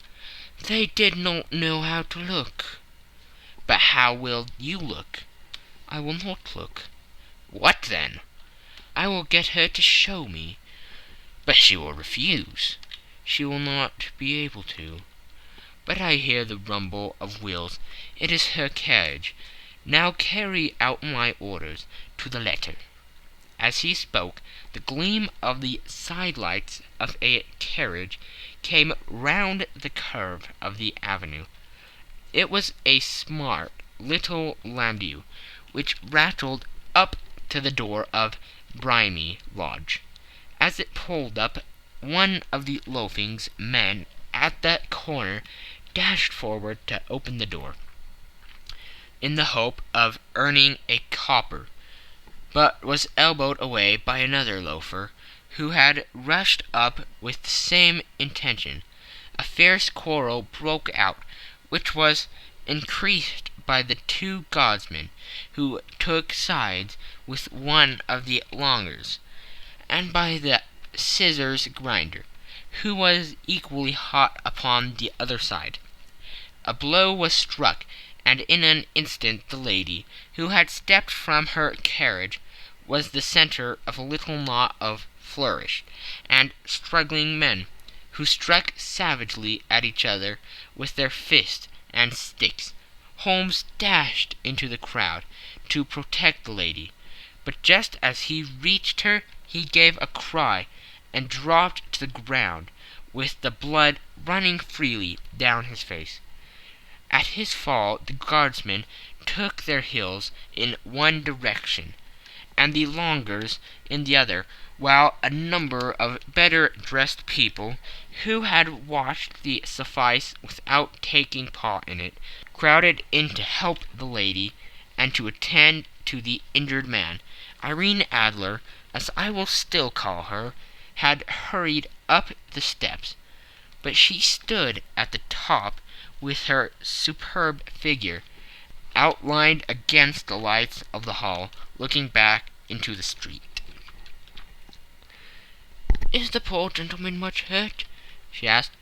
They did not know how to look." "But how will you look?" "I will not look." "What then?" "I will get her to show me." "But she will refuse." "She will not be able to. But I hear the rumble of wheels. It is her carriage. Now carry out my orders to the letter." As he spoke, the gleam of the side-lights of a carriage came round the curve of the avenue. It was a smart little landau, which rattled up to the door of Brimy Lodge. As it pulled up, one of the loafing's men at the corner dashed forward to open the door, in the hope of earning a copper, but was elbowed away by another loafer, who had rushed up with the same intention. A fierce quarrel broke out, which was increased by the 2 guardsmen, who took sides with one of the longers, and by the scissors grinder, who was equally hot upon the other side. A blow was struck, and in an instant the lady, who had stepped from her carriage, was the centre of a little knot of flourished and struggling men, who struck savagely at each other with their fists and sticks. Holmes dashed into the crowd to protect the lady, but just as he reached her he gave a cry and dropped to the ground, with the blood running freely down his face. At his fall the guardsmen took their heels in one direction, and the longers in the other, while a number of better-dressed people, who had watched the suffice without taking part in it, crowded in to help the lady and to attend to the injured man. Irene Adler, as I will still call her, had hurried up the steps, but she stood at the top with her superb figure outlined against the lights of the hall, looking back into the street. "Is the poor gentleman much hurt?" she asked.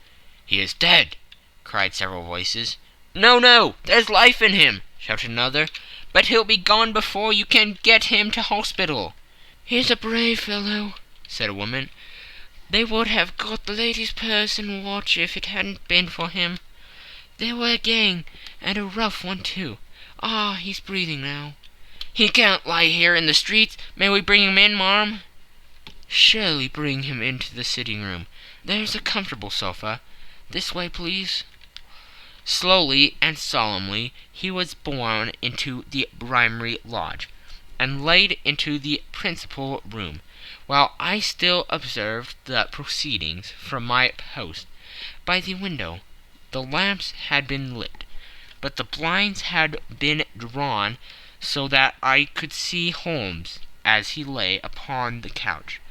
"He is dead!" cried several voices. "No, no, there's life in him!" shouted another. "But he'll be gone before you can get him to hospital." "He's a brave fellow," said a woman. "They would have got the lady's purse and watch if it hadn't been for him. They were a gang, and a rough one too. Ah, he's breathing now." "He can't lie here in the streets. May we bring him in, marm?" "Surely bring him into the sitting-room. There's a comfortable sofa. This way, please." Slowly and solemnly he was borne into the Brimy Lodge, and laid into the principal room, while I still observed the proceedings from my post by the window. The lamps had been lit, but the blinds had been drawn so that I could see Holmes as he lay upon the couch.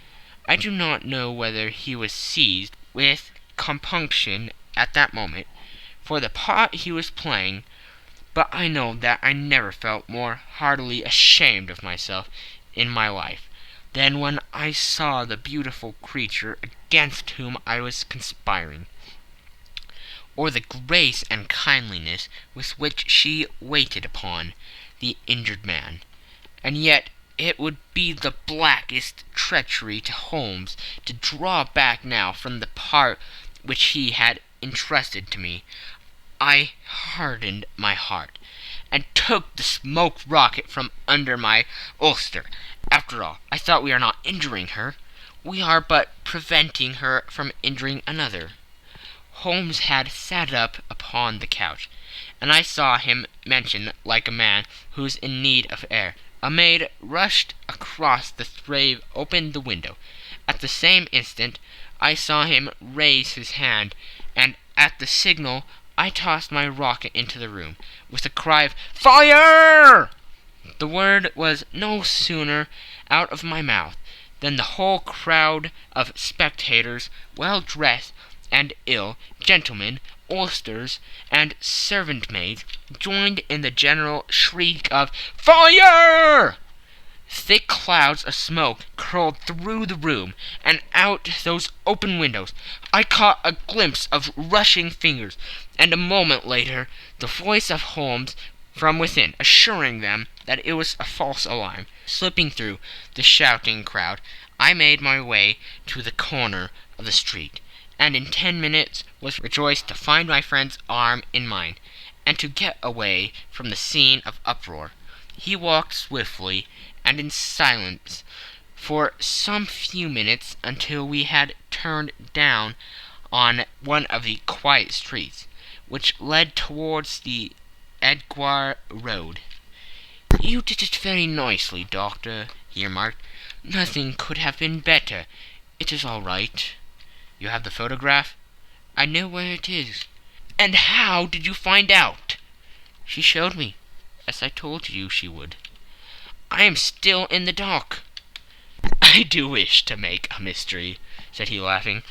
I do not know whether he was seized with compunction at that moment for the part he was playing, but I know that I never felt more heartily ashamed of myself in my life than when I saw the beautiful creature against whom I was conspiring, or the grace and kindliness with which she waited upon the injured man. And yet it would be the blackest treachery to Holmes to draw back now from the part which he had entrusted to me. I hardened my heart, and took the smoke rocket from under my ulster. After all, I thought, we are not injuring her. We are but preventing her from injuring another. Holmes had sat up upon the couch, and I saw him motion like a man who is in need of air. A maid rushed across the threshold, opened the window. At the same instant I saw him raise his hand, and at the signal I tossed my rocket into the room, with a cry of "Fire!" The word was no sooner out of my mouth than the whole crowd of spectators, well dressed and ill, gentlemen, ulsters, and servant-maids, joined in the general shriek of "Fire!" Thick clouds of smoke curled through the room, and out those open windows I caught a glimpse of rushing fingers, and a moment later the voice of Holmes from within, assuring them that it was a false alarm. Slipping through the shouting crowd, I made my way to the corner of the street, and in 10 minutes was rejoiced to find my friend's arm in mine, and to get away from the scene of uproar. He walked swiftly and in silence for some few minutes, until we had turned down on one of the quiet streets which led towards the Edgware Road. "You did it very nicely, Doctor," he remarked. "Nothing could have been better. It is all right." "You have the photograph?" "I know where it is." "And how did you find out?" "She showed me, as I told you she would." "I am still in the dark." "I do wish to make a mystery," said he, laughing.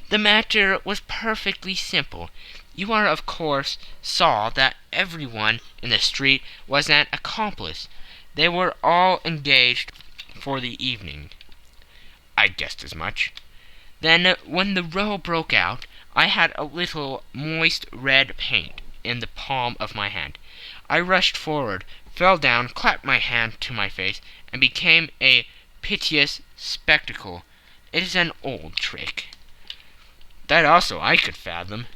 "The matter was perfectly simple. You are, of course, saw that everyone in the street was an accomplice. They were all engaged for the evening." "I guessed as much." "Then, when the row broke out, I had a little moist red paint in the palm of my hand. I rushed forward, fell down, clapped my hand to my face, and became a piteous spectacle. It is an old trick." "That also I could fathom."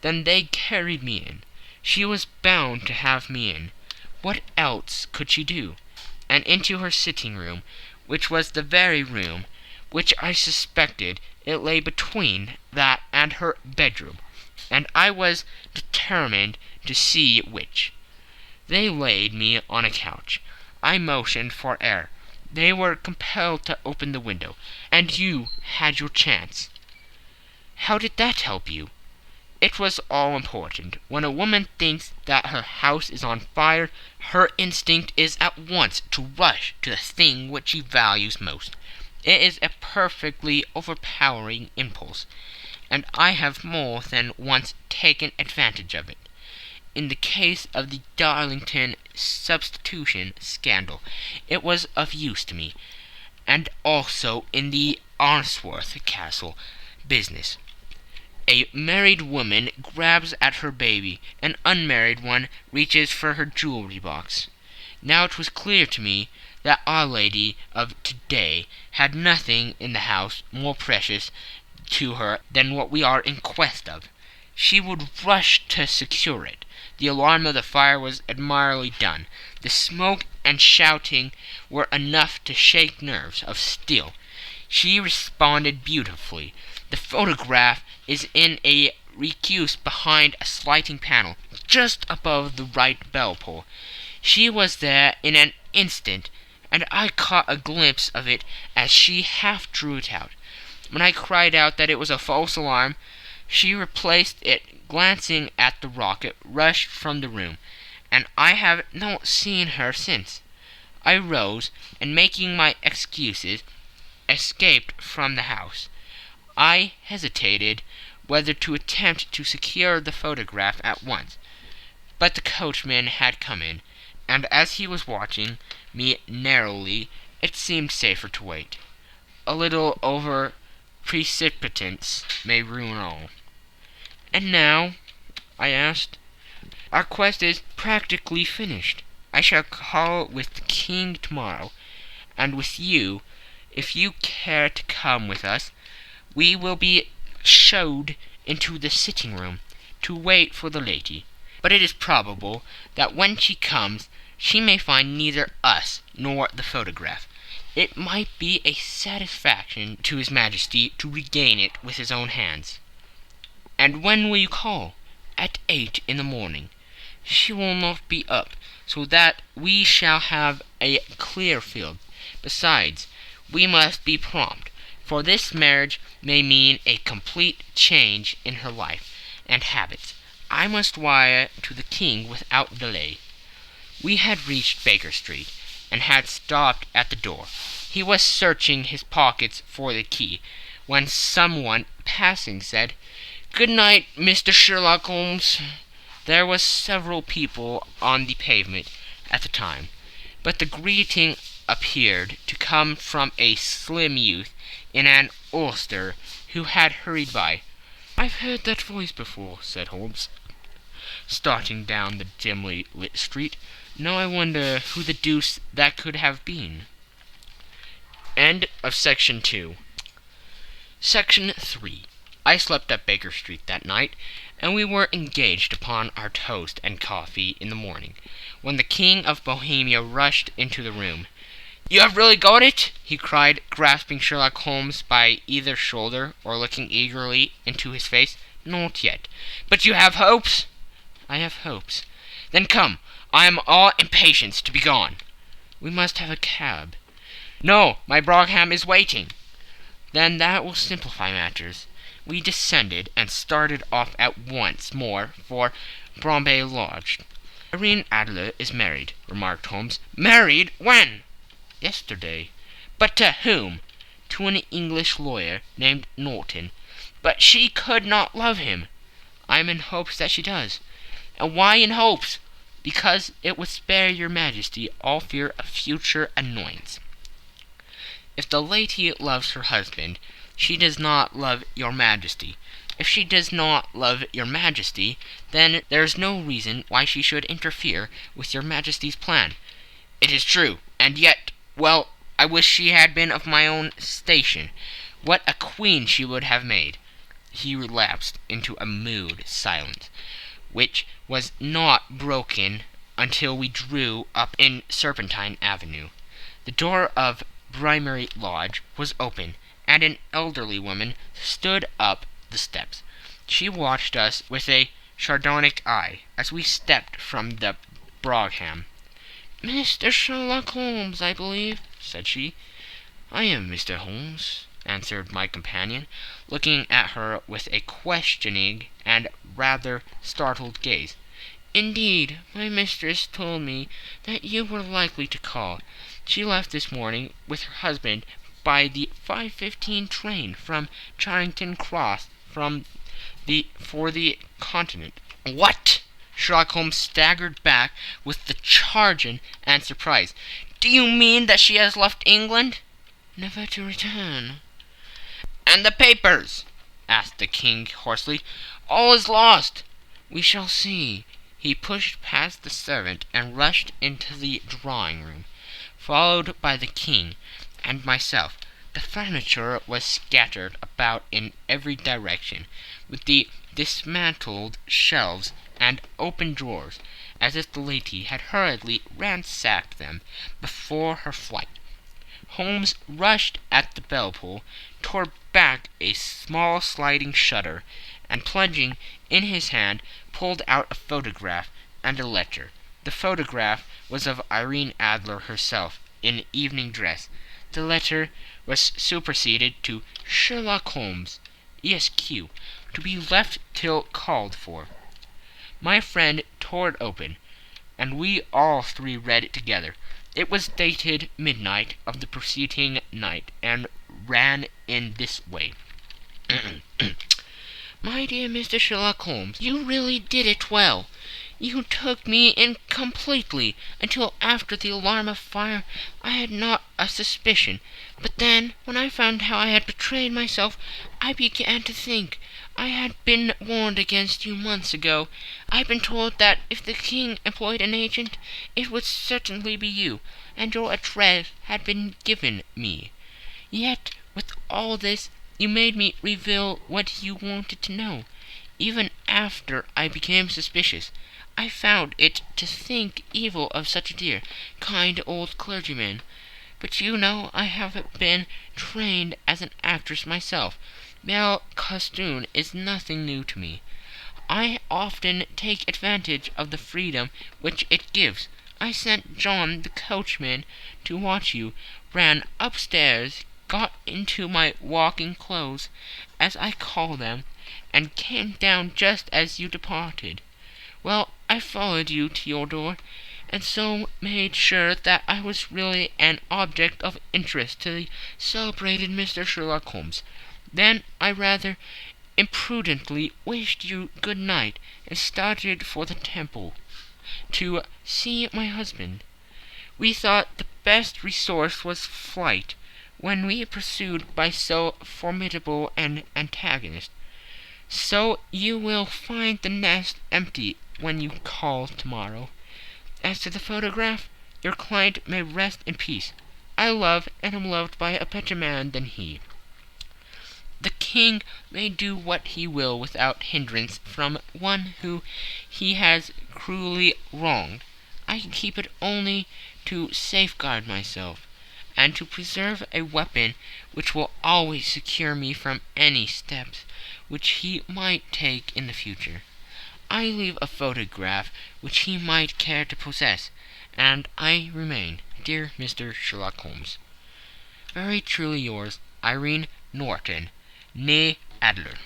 "Then they carried me in. She was bound to have me in. What else could she do? And into her sitting-room, which was the very room which I suspected. It lay between that and her bedroom, and I was determined to see which. They laid me on a couch. I motioned for air. They were compelled to open the window, and you had your chance." "How did that help you?" "It was all important. When a woman thinks that her house is on fire, her instinct is at once to rush to the thing which she values most. It is a perfectly overpowering impulse, and I have more than once taken advantage of it. In the case of the Darlington substitution scandal, it was of use to me, and also in the Arnsworth Castle business. A married woman grabs at her baby, an unmarried one reaches for her jewelry box. Now it was clear to me that Our Lady of today had nothing in the house more precious to her than what we are in quest of. She would rush to secure it. The alarm of the fire was admirably done. The smoke and shouting were enough to shake nerves of steel. She responded beautifully. The photograph is in a recuse behind a sliding panel, just above the right bell pull. She was there in an instant,
and I caught a glimpse of it as she half drew it out. When I cried out that it was a false alarm, she replaced it, glancing at the rocket, rushed from the room, and I have not seen her since. I rose, and making my excuses, escaped from the house. I hesitated whether to attempt to secure the photograph at once, but the coachman had come in, and as he was watching me narrowly, it seemed safer to wait. A little over precipitance may ruin all. "And now?" I asked. "Our quest is practically finished. I shall call with the king tomorrow, and with you, if you care to come with us. We will be showed into the sitting-room to wait for the lady. But it is probable that when she comes she may find neither us nor the photograph. It might be a satisfaction to his Majesty to regain it with his own hands." "And when will you call?" "At 8 in the morning. She will not be up, so that we shall have a clear field. Besides, we must be prompt, for this marriage may mean a complete change in her life and habits. I must wire to the king without delay." We had reached Baker Street, and had stopped at the door. He was searching his pockets for the key, when someone passing said, "Good night, Mr. Sherlock Holmes." There were several people on the pavement at the time, but the greeting appeared to come from a slim youth in an ulster who had hurried by. "I've heard that voice before," said Holmes, starting down the dimly lit street. "Now I wonder who the deuce that could have been." End of Section 2. Section 3. I slept at Baker Street that night, and we were engaged upon our toast and coffee in the morning, when the King of Bohemia rushed into the room. "You have really got it?" he cried, grasping Sherlock Holmes by either shoulder, or looking eagerly into his face. "Not yet. But you have hopes?" "I have hopes." "Then come. I am all impatience to be gone." "We must have a cab." "No, my brougham is waiting." "Then that will simplify matters." We descended, and started off at once more for Bombay Lodge. "Irene Adler is married," remarked Holmes. "Married? When?" "Yesterday." "But to whom?" "To an English lawyer named Norton." "But she could not love him." "I am in hopes that she does." "And why in hopes?" "Because it would spare your Majesty all fear of future annoyance. If the lady loves her husband, she does not love your Majesty. If she does not love your Majesty, then there is no reason why she should interfere with your Majesty's plan." "It is true, and yet, well, I wish she had been of my own station. What a queen she would have made." He relapsed into a mood silence, which was not broken until we drew up in Serpentine Avenue. The door of Brimary Lodge was open, and an elderly woman stood up the steps. She watched us with a sardonic eye as we stepped from the brougham. "Mr. Sherlock Holmes, I believe," said she. "I am Mr. Holmes," answered my companion, looking at her with a questioning and rather startled gaze. "Indeed, my mistress told me that you were likely to call. She left this morning with her husband by the 5:15 train from Charing Cross for the Continent." "What?" Sherlock Holmes staggered back with the chagrin and surprise. "Do you mean that she has left England?" "Never to return." "And the papers?" asked the king hoarsely. "All is lost." "We shall see." He pushed past the servant and rushed into the drawing-room, followed by the king and myself. The furniture was scattered about in every direction, with the dismantled shelves and open drawers, as if the lady had hurriedly ransacked them before her flight. Holmes rushed at the bell-pull, tore back a small sliding shutter, and plunging in his hand, pulled out a photograph and a letter. The photograph was of Irene Adler herself, in evening dress. The letter was superseded to Sherlock Holmes, ESQ, to be left till called for. My friend tore it open, and we all three read it together. It was dated midnight of the preceding night, and ran in this way. My dear Mr. Sherlock Holmes, you really did it well. You took me in completely. Until after the alarm of fire I had not a suspicion. But then, when I found how I had betrayed myself, I began to think. I had been warned against you months ago. I had been told that if the king employed an agent, it would certainly be you, and your address had been given me. Yet, with all this, you made me reveal what you wanted to know. Even after I became suspicious, I found it to think evil of such a dear, kind old clergyman. But you know I have been trained as an actress myself. Male costume is nothing new to me. I often take advantage of the freedom which it gives. I sent John the coachman to watch you, ran upstairs, got into my walking clothes, as I call them, and came down just as you departed. Well, I followed you to your door, and so made sure that I was really an object of interest to the celebrated Mr. Sherlock Holmes. Then I rather imprudently wished you good night, and started for the Temple to see my husband. We thought the best resource was flight, when we pursued by so formidable an antagonist. So you will find the nest empty when you call tomorrow. As to the photograph, your client may rest in peace. I love and am loved by a better man than he. The king may do what he will without hindrance from one who he has cruelly wronged. I keep it only to safeguard myself, and to preserve a weapon which will always secure me from any steps which he might take in the future. I leave a photograph which he might care to possess, and I remain, dear Mr. Sherlock Holmes, very truly yours, Irene Norton, née Adler.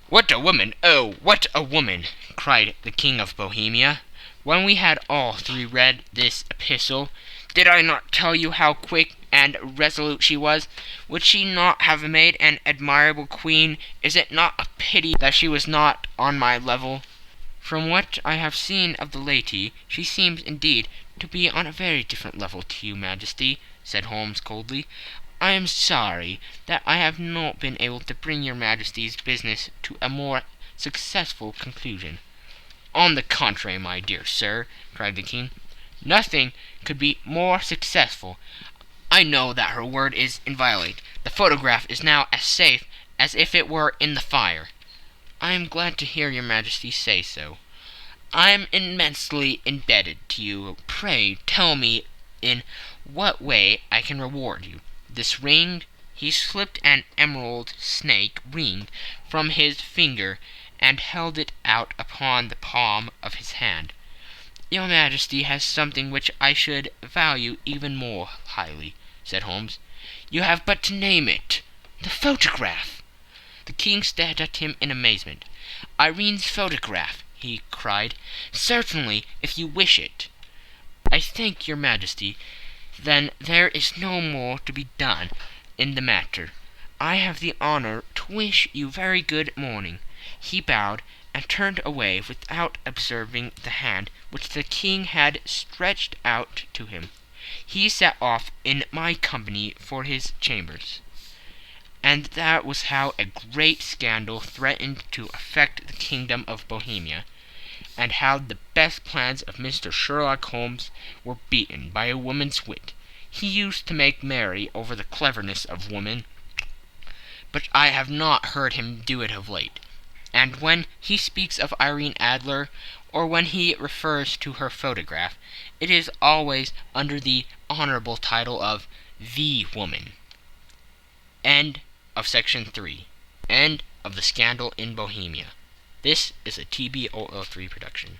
"What a woman! Oh, what a woman!" cried the King of Bohemia, when we had all three read this epistle. "Did I not tell you how quick and resolute she was? Would she not have made an admirable queen? Is it not a pity that she was not on my level?" "From what I have seen of the lady, she seems indeed to be on a very different level to you, Majesty," said Holmes coldly. "I am sorry that I have not been able to bring your Majesty's business to a more successful conclusion." "On the contrary, my dear sir," cried the King, "nothing could be more successful. I know that her word is inviolate. The photograph is now as safe as if it were in the fire." "I am glad to hear your Majesty say so." "I am immensely indebted to you. Pray tell me in what way I can reward you. This ring—" He slipped an emerald snake ring from his finger and held it out upon the palm of his hand. "Your Majesty has something which I should value even more highly," said Holmes. "You have but to name it. The photograph!" The King stared at him in amazement. "Irene's photograph!" he cried. "Certainly, if you wish it." "I thank your Majesty. Then there is no more to be done in the matter. I have the honor to wish you very good morning." He bowed and turned away without observing the hand which the King had stretched out to him. He set off in my company for his chambers. And that was how a great scandal threatened to affect the kingdom of Bohemia, and how the best plans of Mr. Sherlock Holmes were beaten by a woman's wit. He used to make merry over the cleverness of women, but I have not heard him do it of late. And when he speaks of Irene Adler, or when he refers to her photograph, it is always under the honorable title of the woman. End of section 3. End of the scandal in Bohemia. This is a TBOL3 production.